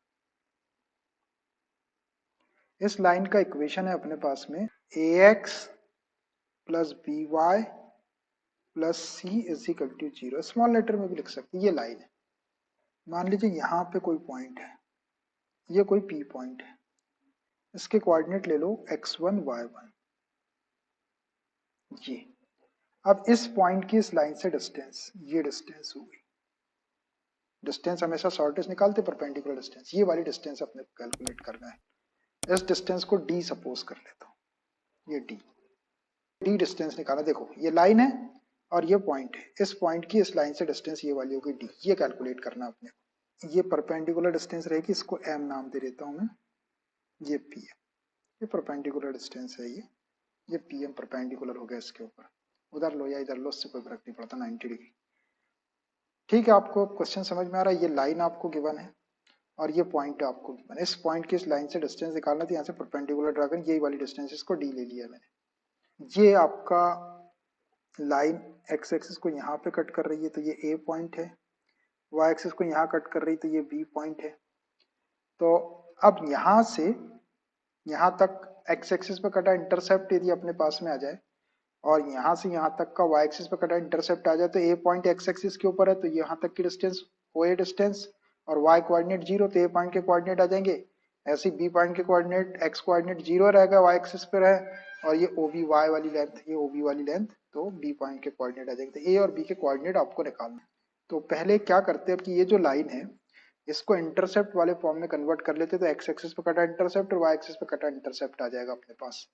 इस लाइन का इक्वेशन है अपने पास में ax plus B Y plus c is equal to 0। Small letter में भी लिख सकते हैं। ये लाइन है, मान लीजिए यहाँ पे कोई पॉइंट है, ये कोई पी पॉइंट है, इसके कोऑर्डिनेट ले लो x1 y1 ये। अब इस पॉइंट की इस लाइन से डिस्टेंस, ये डिस्टेंस हो गई। डिस्टेंस हमेशा शॉर्टेस्ट निकालते, परपेंडिकुलर डिस्टेंस, ये वाली डिस्टेंस अपने कैलकुलेट करना है। इस डिस्टेंस को d सपोज कर लेता हूँ, ये d डिस्टेंस निकाला। देखो ये लाइन है और ये पॉइंट है, इस पॉइंट की इस लाइन से डिस्टेंस ये वाली होगी d, ये कैलकुलेट करना अपने को। ये परपेंडिकुलर डिस्टेंस रहेगी, इसको m नाम दे देता हूँ मैं, ये p है, ये परपेंडिकुलर डिस्टेंस है, ये pm परपेंडिकुलर हो गया इसके ऊपर। उधर लो या इधर लो, उससे कोई फर्क नहीं पड़ता, 90 डिग्री। ठीक है, आपको क्वेश्चन समझ में आ रहा है? ये लाइन आपको गिवन है और ये पॉइंट आपको गिवन है। इस पॉइंट की इस लाइन से डिस्टेंस निकालना, तो यहाँ से परपेंडिकुलर ड्रा कर, यही वाली डिस्टेंस, इसको d ले लिया मैंने। ये आपका लाइन x एक्सिस को यहाँ पे कट कर रही है, तो ये a पॉइंट है। y एक्सिस को यहाँ कट कर रही है, तो ये b पॉइंट है। तो अब यहां से यहां तक एक्स एक्सिस पे कटा इंटरसेप्ट यदि अपने पास में आ जाए और यहां से यहां तक का वाई एक्सिस पे कटा इंटरसेप्ट आ जाए, तो ए पॉइंट एक्स एक्सिस के ऊपर है तो यहाँ तक की डिस्टेंस ओ ए डिस्टेंस, और वाई कोऑर्डिनेट जीरो, तो ए पॉइंट के कोऑर्डिनेट आ जाएंगे। ऐसे बी पॉइंट के कोऑर्डिनेट एक्स कोऑर्डिनेट जीरो रहेगा, वाई एक्सिस पे रहे, और ये ओ बी वाई वाली लेंथ, ये ओ बी वाली लेंथ, तो बी पॉइंट के कोऑर्डिनेट आ जाएंगे। तो ए और बी के कोऑर्डिनेट आपको निकालना है। तो पहले क्या करते हैं कि ये जो लाइन है इसको इंटरसेप्ट वाले फॉर्म में कन्वर्ट कर लेते, तो एक्स एक्सिस पे कटा इंटरसेप्ट और वाई एक्सिस पे कटा इंटरसेप्ट आ जाएगा अपने पास।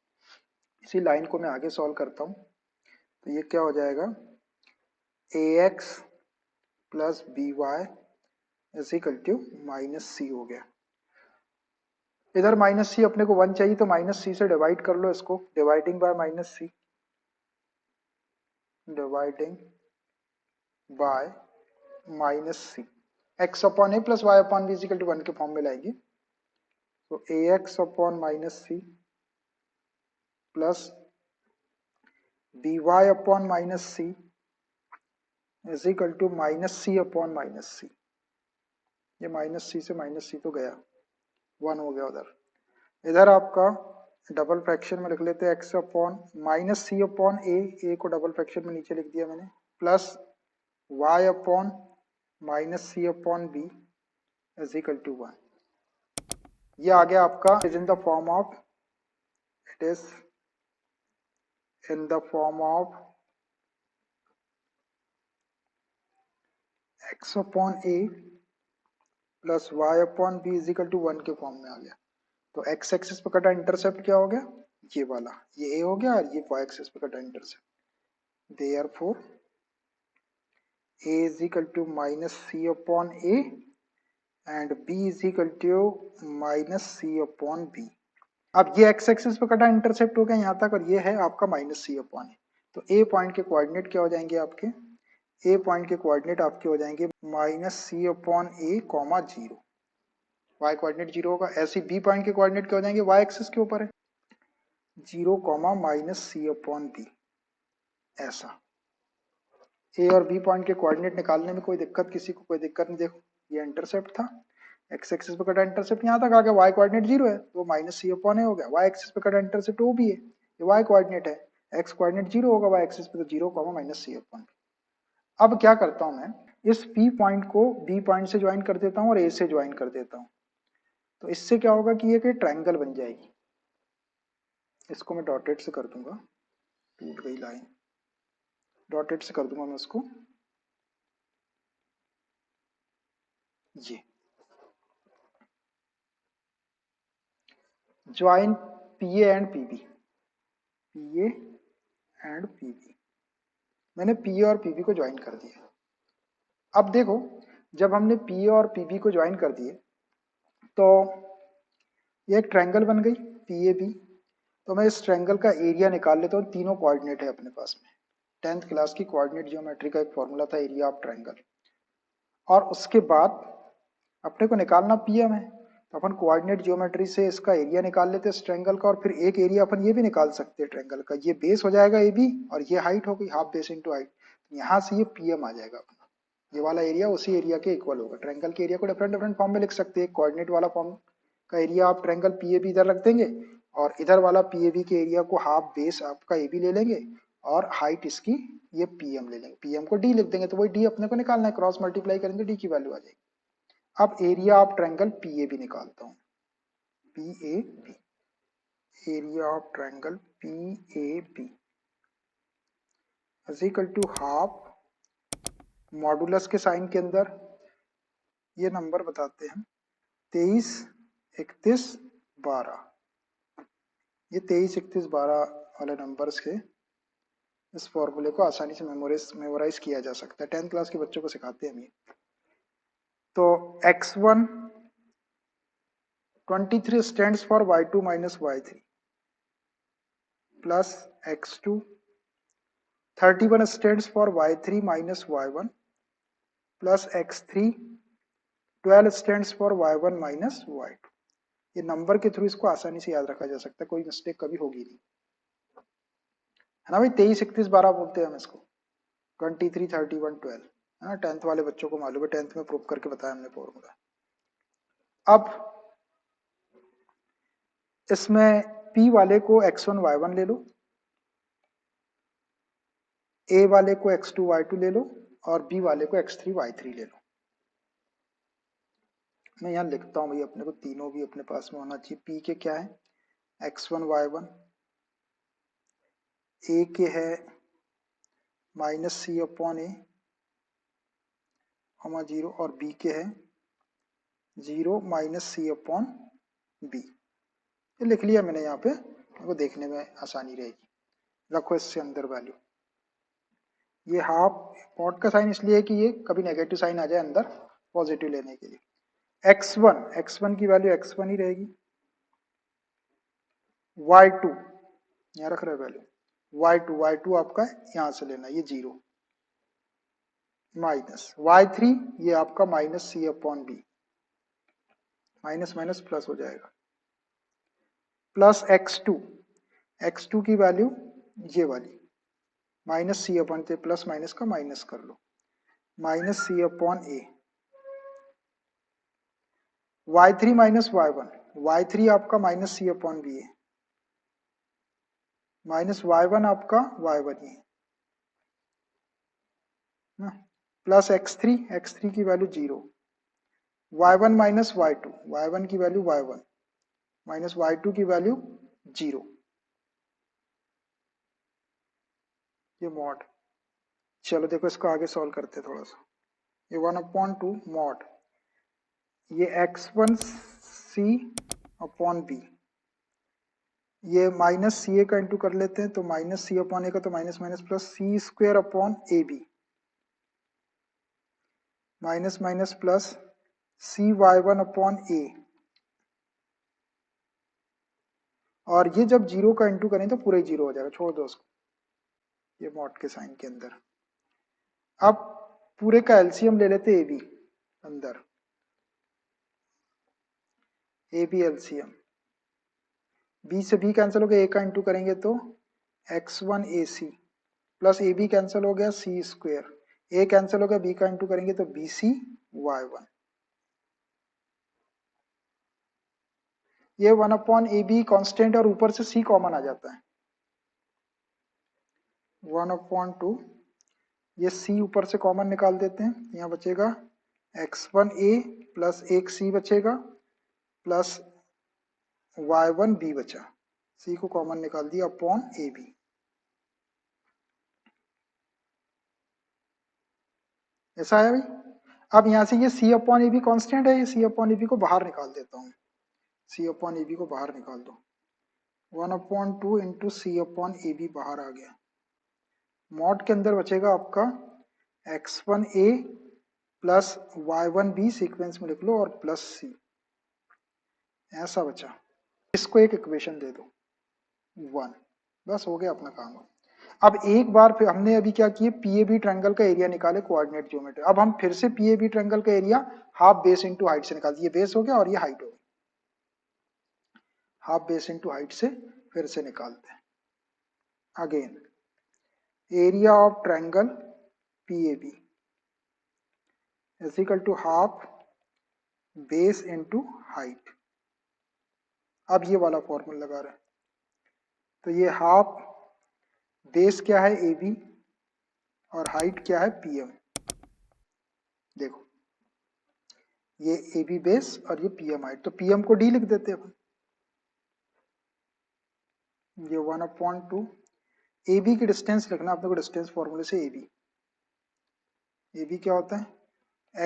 इसी लाइन को मैं आगे सॉल्व करता हूँ। तो ये क्या हो जाएगा, A X plus B Y is equal to minus C हो गया। इधर माइनस सी अपने को 1 चाहिए, तो माइनस सी से डिवाइड कर लो इसको, dividing by minus C, dividing by minus C, X upon A plus Y upon B is equal to 1 के फॉर्म में लाएंगे। तो A X upon minus C plus B Y upon minus C is equal to minus C upon minus C. ये minus सी से minus सी तो गया, 1 हो गया उधर। इधर आपका डबल फ्रैक्शन में लिख लेते हैं x upon minus C upon a को डबल फ्रैक्शन में नीचे लिख दिया मैंने, plus Y upon minus C upon B is equal to 1। ये आ गया आपका is in the form of, it is in the form of x upon A plus Y upon B is equal to 1 के form में आ गया। तो x axis पे कटा इंटरसेप्ट क्या हो गया, ये वाला, ये ए हो गया, और ये वाई एक्सिस पे कटा intercept. Therefore a is equal to minus c upon a and b is equal to minus c upon b। अब ये x एक्सिस पे कटा इंटरसेप्ट हो गया यहाँ तक, और ये है आपका माइनस सी अपॉन ए। तो a पॉइंट के कोऑर्डिनेट क्या हो जाएंगे आपके, a पॉइंट के कोऑर्डिनेट आपके हो जाएंगे minus C upon A comma zero, y coordinate zero होगा। ऐसे b पॉइंट के कोऑर्डिनेट क्या हो जाएंगे, y एक्सिस के ऊपर है, जीरो कॉमा माइनस सी अपॉन बी। ऐसा ए और बी पॉइंट के कोऑर्डिनेट निकालने में कोई दिक्कत, किसी को कोई दिक्कत नहीं। देखो ये इंटरसेप्ट था, एक्स एक्सिस पे कटा इंटरसेप्ट यहाँ तक आ गया, वाई कोऑर्डिनेट जीरो है तो माइनस सी अपॉन ए हो गया, वाई एक्सिस पे कटा इंटरसेप्ट ओ भी है, ये वाई कोऑर्डिनेट है, एक्स कोऑर्डिनेट जीरो होगा वाई एक्सिस पे, तो जीरो कॉमा माइनस सी अपॉन। अब क्या करता हूँ मैं, इस पी पॉइंट को बी पॉइंट से ज्वाइन कर देता हूँ और ए से ज्वाइन कर देता हूँ। तो इससे क्या होगा कि ये ट्रायंगल बन जाएगी। इसको मैं डॉटेड से कर दूंगा, टूट गई लाइन, डॉटेड से कर दूंगा मैं उसको, ये join p a and p b, p a and p b, मैंने पी ए और पी बी को ज्वाइन कर दिया। अब देखो जब हमने पी ए और पी बी को ज्वाइन कर दिए तो ये एक ट्रायंगल बन गई पी ए बी। तो मैं इस ट्रायंगल का एरिया निकाल लेता हूँ, तीनों कोऑर्डिनेट है अपने पास में, 10th क्लास की कोऑर्डिनेट ज्योमेट्री का एक फॉर्मूला था एरिया ऑफ ट्रायंगल। और उसके बाद अपने को निकालना पी एम है, तो अपन कोऑर्डिनेट ज्योमेट्री से इसका एरिया निकाल लेते हैं इस ट्रायंगल का, और फिर एक एरिया अपन ये भी निकाल सकते हैं ट्रायंगल का, ये बेस हो जाएगा ए बी और ये हाइट हो गई हाफ बेस इंटू हाइट, यहाँ से ये पी एम आ जाएगा अपना, ये वाला एरिया उसी एरिया के इक्वल होगा। ट्रायंगल के एरिया को डिफरेंट डिफरेंट फॉर्म में लिख सकते हैं, कोऑर्डिनेट वाला फॉर्म का एरिया आप ट्रायंगल पी ए बी इधर रख देंगे, और इधर वाला पी ए बी के एरिया को हाफ बेस आपका ए बी ले लेंगे, और हाइट इसकी ये पी एम ले लेंगे, पी एम को डी लिख देंगे, तो वही डी अपने को निकालना है, क्रॉस मल्टीप्लाई करेंगे डी की वैल्यू आ जाएगी। अब area of triangle p a b निकालता हूँ, p a b, area of triangle p a b is equal to half, modulus के साइन के अंदर ये नंबर बताते हैं 23, 31, 12, ये 23, 31, 12 वाले नंबर्स के इस फॉर्मूले को आसानी से मेमोराइज किया जा सकता है, 10th क्लास के बच्चों को सिखाते हैं हम ये। तो x1 23 stands for y2 minus y3 plus x2 31 stands for y3 minus y1 plus x3 12 stands for y1 minus y2। ये नंबर के थ्रू इसको आसानी से याद रखा जा सकता है, कोई मिस्टेक कभी होगी नहीं, है ना भाई। 23, 31, 12 बोलते हैं हम इसको, 23, 31, 12, है ना। 10th वाले बच्चों को मालूम है, 10th में प्रूव करके बताया हमने फॉर्मूला। अब इसमें P वाले को x1 y1 ले लो, A वाले को x2 y2 ले लो और B वाले को x3 y3 ले लो। मैं यहाँ लिखता हूँ भाई, अपने को तीनों भी अपने पास में होना चाहिए। P के क्या है x1 y1, A के है -c अपॉन a, 0 और B के है 0 -c अपॉन b। ये लिख लिया मैंने यहाँ पे, वो देखने में आसानी रहेगी। रखो इससे अंदर वैल्यू। ये हाफ पॉट का साइन इसलिए है कि ये कभी नेगेटिव साइन आ जाए अंदर पॉजिटिव लेने के लिए। x1 की वैल्यू x1 ही रहेगी, y2 यहाँ रख रहे वैल्यू, y2 आपका यहाँ से लेना, ये 0 माइनस y3 ये आपका -c upon b, minus minus plus हो जाएगा, प्लस x2 की वैल्यू ये वाली -c अपॉन, प्लस माइनस का माइनस कर लो, -c upon a, y3 minus y1, आपका -c अपॉन b है, माइनस y1 आपका y1 ही है, प्लस x3 की वैल्यू 0, y1 माइनस y1 की वैल्यू y1 माइनस y2 की वैल्यू 0, ये मॉड। चलो देखो इसको आगे सॉल्व करते थोड़ा सा। ये 1/2 मॉड, ये x1c अपॉन b, ये -ca का इंटू कर लेते हैं तो -c अपॉन a का, तो minus minus plus c square upon A b, minus minus plus cy1 upon a, और ये जब 0 का इंटू करें तो पूरे 0 हो जाएगा, छोड़ दो उसको, ये मॉड के साइन के अंदर। अब पूरे का एलसीएम ले लेते ए बी अंदर, ए बी एलसीएम, बी से बी कैंसिल हो गया, ए का इंटू करेंगे तो x1 ac plus A B cancel हो गया सी स्क्वेयर, ए कैंसिल हो गया, बी का इंटू करेंगे तो बी सी y1, ये 1/ab कांस्टेंट और ऊपर से c कॉमन आ जाता है, 1/2, ये c ऊपर से कॉमन निकाल देते हैं, यहाँ बचेगा x1a प्लस एक c बचेगा प्लस y1b बचा, c को कॉमन निकाल दिया अपॉन ए बी। ऐसा है भाई। अब यहाँ से ये c अपॉन ए बी कॉन्स्टेंट है, ये c अपॉन ए बी को बाहर निकाल देता हूँ, c अपॉन ए बी को बाहर निकाल दो, 1/2 इंटू सी अपॉन ए बी बाहर आ गया, मॉड के अंदर बचेगा आपका x1a प्लस y1b सीक्वेंस में लिख लो और प्लस c, ऐसा बचा। इसको एक इक्वेशन दे दो 1, बस हो गया अपना काम। अब एक बार फिर हमने अभी क्या किए, पीएबी ट्रायंगल का एरिया निकाले कोऑर्डिनेट ज्योमेट्री। अब हम फिर से पीएबी ट्रायंगल का area half base into height से निकाल, ये बेस हो गया और ये हाइट हो गई, हाफ बेस इंटू हाइट से फिर से निकालते हैं। Again area of triangle PAB is equal to half base into height. अब ये वाला फॉर्मूला लगा रहे हैं, तो ये हाफ बेस क्या है ए बी और हाइट क्या है पीएम। देखो ये ए बी बेस और ये पीएम हाइट, तो पीएम को डी लिख देते हैं अपन, ये 1/2, ए बी की डिस्टेंस लिखना अपने को, डिस्टेंस फॉर्मूले से ए बी क्या होता है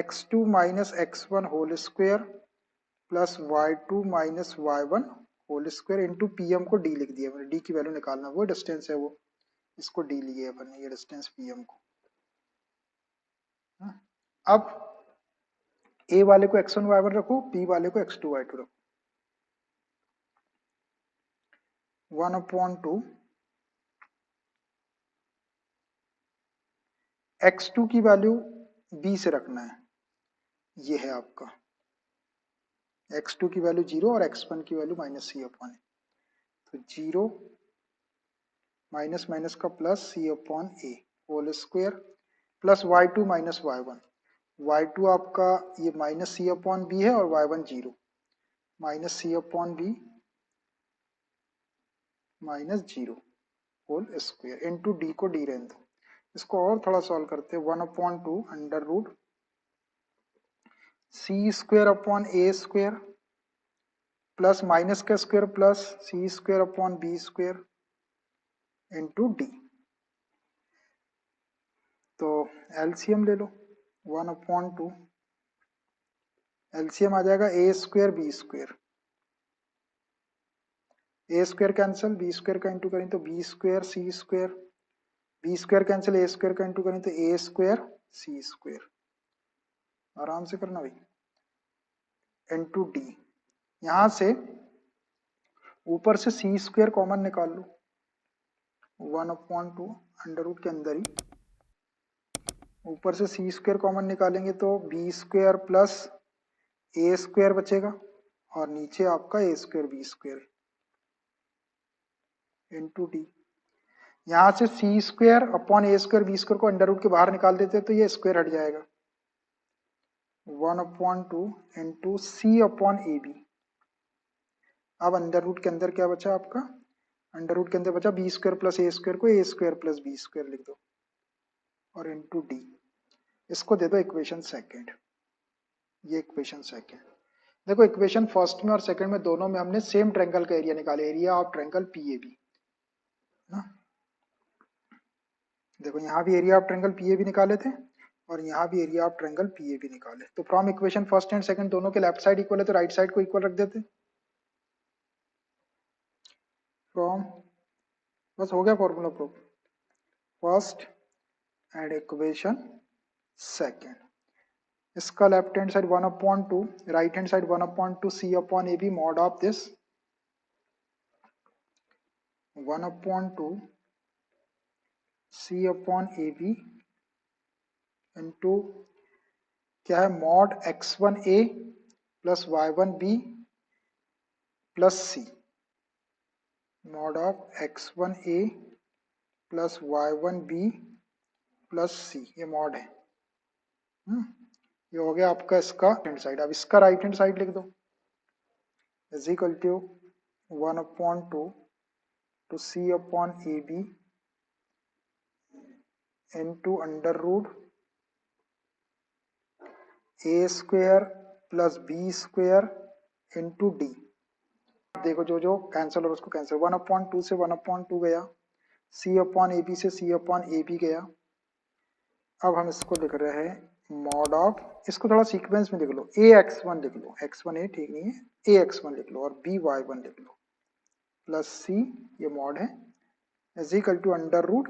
x2 minus x1 whole square plus y2 minus y1 whole square into PM को डी लिख दिया मैंने, डी की वैल्यू निकालना, वो डिस्टेंस है वो, इसको डी लिए अपन ने, ये डिस्टेंस पीएम को। अब ए वाले को x1 y1 रखो, पी वाले को x2 y2 रखो, 1/2 x2 की वैल्यू b से रखना है, ये है आपका x2 की वैल्यू 0 और x1 की वैल्यू -c अपॉन, तो 0 माइनस माइनस का plus c upon A whole square plus y2 minus y1, y2 आपका ये -c अपॉन b है और y1 0, -c upon b minus 0 whole square into D को डी रहने दो। इसको और थोड़ा सॉल्व करते हैं, 1/2 under root C square upon A square plus minus का square plus C square upon B square into D. तो एलसीएम ले लो, 1/2 एलसीएम आ जाएगा A square B square, A square cancel, B square का इंटू करें तो B square C square, B square cancel, ए square का इंटू करें तो ए स्क्वायर सी स्क्वायर। आराम से करना भाई, इंटू डी। यहां से ऊपर से सी स्क्वायर कॉमन निकाल लो, 1/2 अंडर रूट के अंदर ही ऊपर से सी स्क्वायर कॉमन निकालेंगे तो B square plus A square बचेगा और नीचे आपका A square B square into D. यहां से C square upon A square B square को अंडर रूट के बाहर निकाल देते तो ये स्क्वायर हट जाएगा, 1/2 इंटू सी अपॉन ए बी। अब अंडर रूट के अंदर क्या बचा आपका, अंडर रूट के अंदर बचा B square plus A square को ए स्क्वायर प्लस बी स्क्वायर लिख दो और इंटू डी। इसको दे दो इक्वेशन सेकेंड, ये इक्वेशन सेकेंड। देखो इक्वेशन फर्स्ट में और सेकंड में दोनों में हमने सेम ट्रायंगल का एरिया निकाले, एरिया ऑफ ट्रायंगल पीएबी ना। देखो यहाँ भी एरिया ऑफ ट्रायंगल पीएबी निकाले थे और यहाँ भी एरिया ऑफ ट्रायंगल पीएबी निकाले। तो from equation first and second दोनों के लेफ्ट साइड इक्वल है तो राइट साइड को इक्वल रख देते। फ्रॉम, बस हो गया formula proof, first and equation second. इसका left hand side 1/2, right hand side 1/2 C upon A B mod of this 1/2 C upon A B into क्या है mod x1a plus y1b plus C, mod of x1a plus y1b plus C, ये mod है। ये हो गया आपका इसका hand side. अब इसका राइट हैंड साइड लिख दो, is equal to 1/2 to c upon A B into under root A square plus B square into d. देखो जो जो कैंसिल और उसको कैंसिल, 1/2 से 1/2 गया, सी अपॉन ए बी से सी अपॉन ए बी गया। अब हम इसको लिख रहे हैं मॉड ऑफ, इसको थोड़ा सीक्वेंस में लिख लो, ए x1 लिख लो, x1a ठीक नहीं है, ए x1 लिख लो और b y1 लिख लो प्लस सी, ये मॉड है, is equal to under root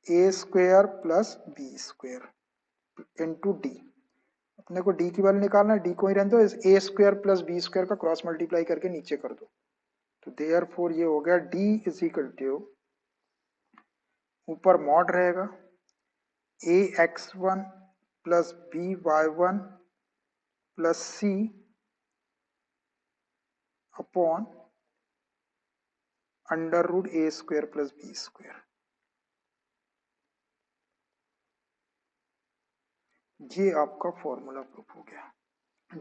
A square plus B square into d. अपने को डी की वैल्यू निकालना है, डी को ही रहने दो, A square plus B square का क्रॉस मल्टीप्लाई करके नीचे कर दो। तो देयरफॉर ये हो गया डी इज इक्वल टू, ऊपर मॉड रहेगा A x1 plus B y1 plus C upon under root A square plus B square. ये आपका फॉर्मूला प्रूफ हो गया।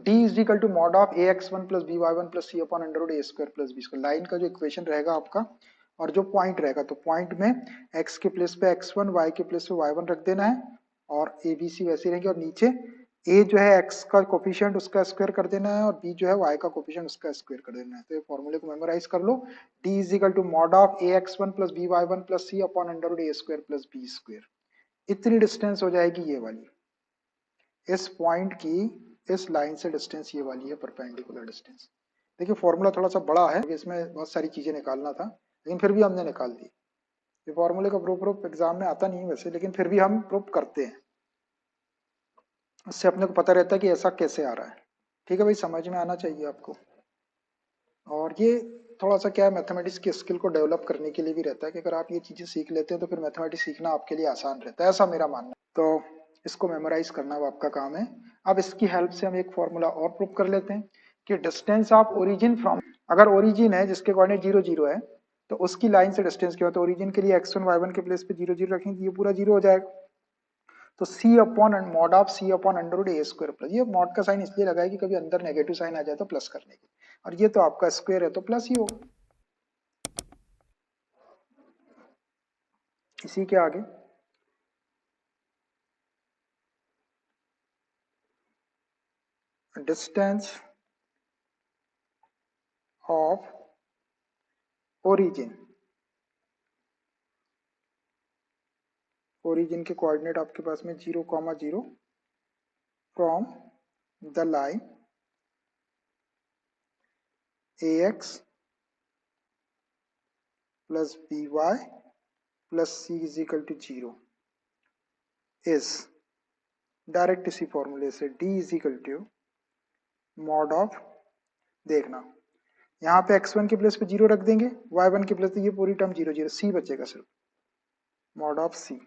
D is equal to mod of A x one plus B Y one plus C upon under root A square plus B square. Line का जो equation रहेगा आपका और जो पॉइंट रहेगा, तो पॉइंट में x के प्लेस पे x1, y के प्लेस पे y1 रख देना है और ए बी सी वैसे रहेंगे और नीचे a जो है x का कोफिशिएंट उसका स्क्वायर कर देना है और b जो है y का कोफिशिएंट उसका स्क्वायर कर देना है। तो ये फॉर्मूले को मेमोराइज कर लो, D is equal to mod of A x one plus B Y one plus C upon under root A square plus B square. इतनी डिस्टेंस हो जाएगी ये वाली, इस पॉइंट की इस लाइन से डिस्टेंस ये वाली है परपेंडिकुलर डिस्टेंस। देखिए फॉर्मूला थोड़ा सा बड़ा है, इसमें बहुत सारी चीजें निकालना था लेकिन फिर भी हमने निकाल दी। ये फॉर्मूले का प्रूफ एग्जाम में आता नहीं है वैसे, लेकिन फिर भी हम प्रूफ करते हैं, उससे अपने को पता रहता है कि ऐसा कैसे आ रहा है। ठीक है भाई, समझ में आना चाहिए आपको। और ये थोड़ा सा क्या है, मैथमेटिक्स की स्किल को डेवलप करने के लिए भी रहता है कि अगर आप ये चीजें सीख लेते हैं तो फिर मैथमेटिक्स सीखना आपके लिए आसान रहता है, ऐसा मेरा मानना है। तो इसको मेमोराइज करना वो आपका काम है। अब इसकी हेल्प से हम एक फॉर्मूला और प्रूव कर लेते हैं कि डिस्टेंस ऑफ ओरिजिन फ्रॉम, अगर ओरिजिन है जिसके कोऑर्डिनेट 0 0 है तो उसकी लाइन से डिस्टेंस क्या होता है, ओरिजिन के लिए x1 y1 के प्लेस पे 0 0 रखेंगे, ये पूरा 0 हो जाएगा। तो c upon mod of c upon under root A square plus, ये मॉड का साइन इसलिए लगाया कि कभी अंदर नेगेटिव साइन आ जाए तो प्लस करने के, और ये तो आपका स्क्वायर है तो प्लस ही होगा। इसी के आगे डिस्टेंस ऑफ ओरिजिन, ओरिजिन के कोऑर्डिनेट आपके पास में 0,0 from the line ax plus by plus c is equal to 0 is direct इसी फॉर्मूले से d is equal to mod of, देखना यहाँ पे x1 के प्लेस पे 0 रख देंगे, y1 के प्लेस पे ये पूरी टर्म 0 0 c बचेगा सिर्फ, mod of c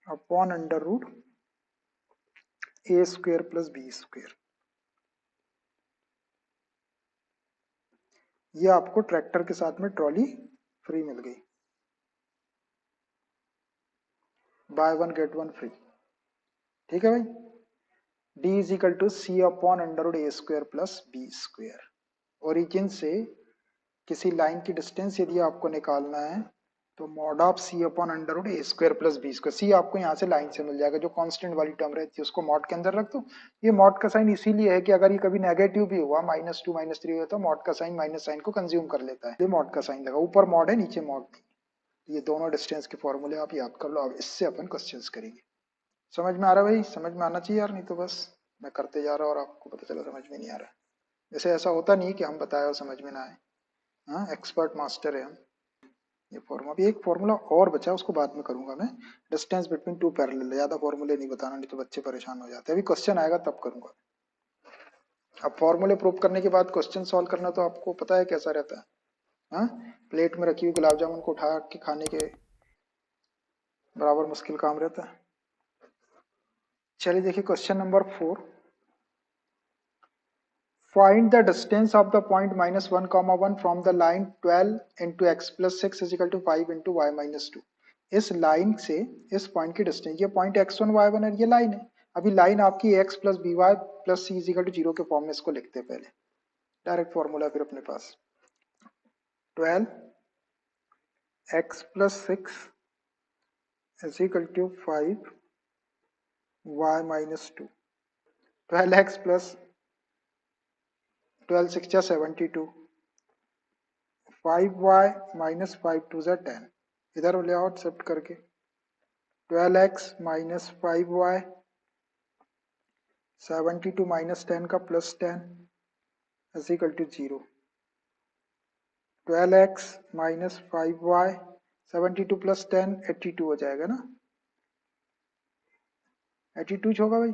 upon under root a square plus B square. ये आपको ट्रैक्टर के साथ में ट्रॉली फ्री मिल गई, buy one get one free. ठीक है भाई, d is equal to c upon under root a square plus B square. Origin से किसी लाइन की डिस्टेंस यदि आपको निकालना है तो mod of C upon under root A square plus B square. C आपको यहाँ से लाइन से मिल जाएगा, जो कांस्टेंट वाली टर्म रहती है उसको मॉड के अंदर रख दो। ये मॉड का साइन इसीलिए है कि अगर ये कभी नेगेटिव भी हुआ -2 -3 हुआ तो मॉड का साइन माइनस साइन को कंज्यूम कर लेता है, ये मॉड का साइन लगा, ऊपर मॉड है नीचे मॉड नहीं। ये दोनों डिस्टेंस के फॉर्मूले आप याद कर लो, अब इससे अपन क्वेश्चंस करेंगे। समझ में आ रहा है भाई? समझ में आना चाहिए यार, नहीं तो बस मैं करते जा रहा हूँ और आपको पता चला समझ में नहीं आ रहा। जैसे ऐसा होता नहीं कि हम बताए और समझ में ना आए। हाँ, एक्सपर्ट मास्टर है हम। ये फॉर्मूला, अभी एक फॉर्मूला और बचा, उसको बाद में करूंगा मैं, डिस्टेंस बिटवीन टू पैरेलल। ज्यादा फॉर्मूले नहीं बताना, नहीं तो बच्चे परेशान हो जाते हैं। अभी क्वेश्चन आएगा तब करूंगा। अब फॉर्मूले प्रूव करने के बाद क्वेश्चन सॉल्व करना तो आपको पता है कैसा रहता है। हाँ, प्लेट में रखी हुई गुलाब जामुन को उठा के खाने के बराबर मुश्किल काम रहता है। चलिए देखिए question number 4, find the distance of the point -1, 1 from the line 12 into x plus 6 is equal to 5 into y minus 2। इस लाइन से इस पॉइंट की डिस्टेंस, ये पॉइंट x1 y1 है, ये लाइन है। अभी लाइन आपकी x plus B Y plus c is equal to 0 के फॉर्म में इसको लिखते हैं पहले। डायरेक्ट फॉर्मूला फिर अपने पास 12 x plus 6 is equal to 5 y minus 2। 12x plus 12 6 72, 5y minus 5 2 10, इधर ले आओ शिफ्ट करके। 12x माइनस 5y, 72 माइनस 10 का plus 10 is equal to 0। 12x minus 5y, 72 plus 10 82 हो जाएगा ना, 82 होगा भाई।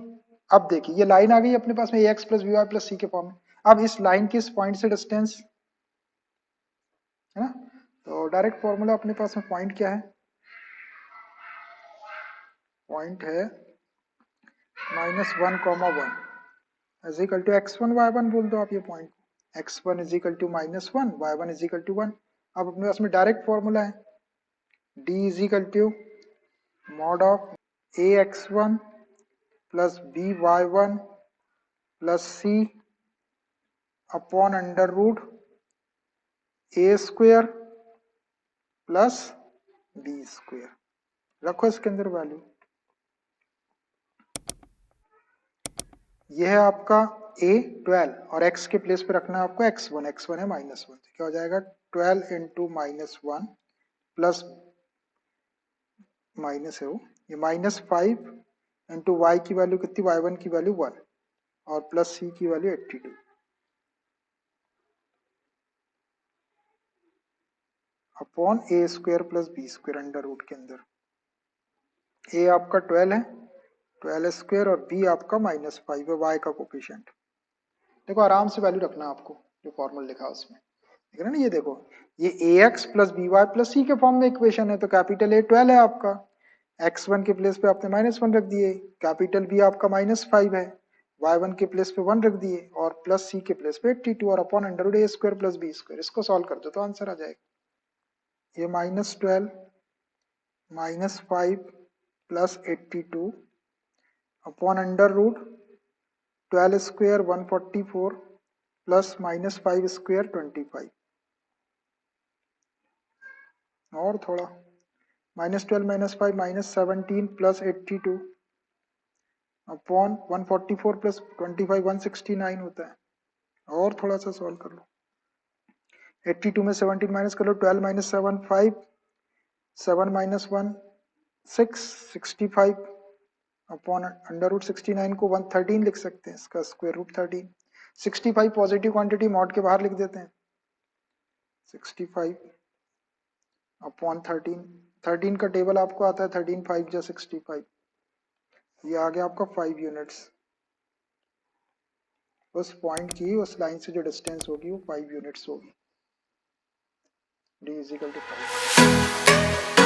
अब देखिए ये लाइन आ गई अपने पास में ax plus B Y plus C के फॉर्म में। अब इस लाइन की इस पॉइंट से डिस्टेंस है ना, तो डायरेक्ट फॉर्मूला अपने पास में पॉइंट क्या है, पॉइंट है -1, is equal to x1 y1 बोल दो आप ये पॉइंट को। x1 is equal to -1, y1 is equal to 1। अब अपने पास में डायरेक्ट फॉर्मूला है d is equal to mod of ax1 plus by1 plus c upon under root a square plus B square. रखो इसके अंदर वैल्यू, यह है आपका a 12 और x के प्लेस पे रखना है आपको x1, x1 है -1, तो क्या हो जाएगा 12 इंटू -1 प्लस माइनस है वो, ये -5 इंटू वाई की वैल्यू कितनी, y1 की वैल्यू 1 और प्लस c की value 82 upon A square plus B square under root के अंदर। a आपका 12 है, 12 स्क्वेयर और b आपका -5 है, y का कोफिशिएंट। देखो आराम से वैल्यू रखना आपको, जो फॉर्मूला लिखा है उसमें देख रहे ना, ये देखो ये ax plus B Y plus C के फॉर्म में इक्वेशन है, तो कैपिटल A 12 है आपका, x1 के प्लेस पे आपने -1 रख दिए, कैपिटल B आपका -5 है, y1 के प्लेस पे 1 रख दिए और प्लस c के प्लेस पे 82 और अपॉन अंडर रूट ए स्क्वायर प्लस बी स्क्वायर। इसको सॉल्व कर दो तो आंसर आ जाएगा। ये -12 -5 plus 82 upon under root 12 square 144 plus -5 square 25 और थोड़ा -12 -5 -17 प्लस 82 अपॉन 144 प्लस 25 169 होता है। और थोड़ा सा सॉल्व कर लो। 82 में 17 माइनस कर लो, 12 minus 7 5, 7 minus 1 6, 65 upon under root 69 को 113 लिख सकते हैं, इसका square root 13। 65 positive quantity mod के बाहर लिख देते हैं, 65 अपॉन 13। 13 का टेबल आपको आता है 13 5 जा 65, ये आ गया आपका 5 यूनिट्स। उस पॉइंट की उस लाइन से जो डिस्टेंस होगी वो 5 यूनिट्स होगी। d is equal to 5।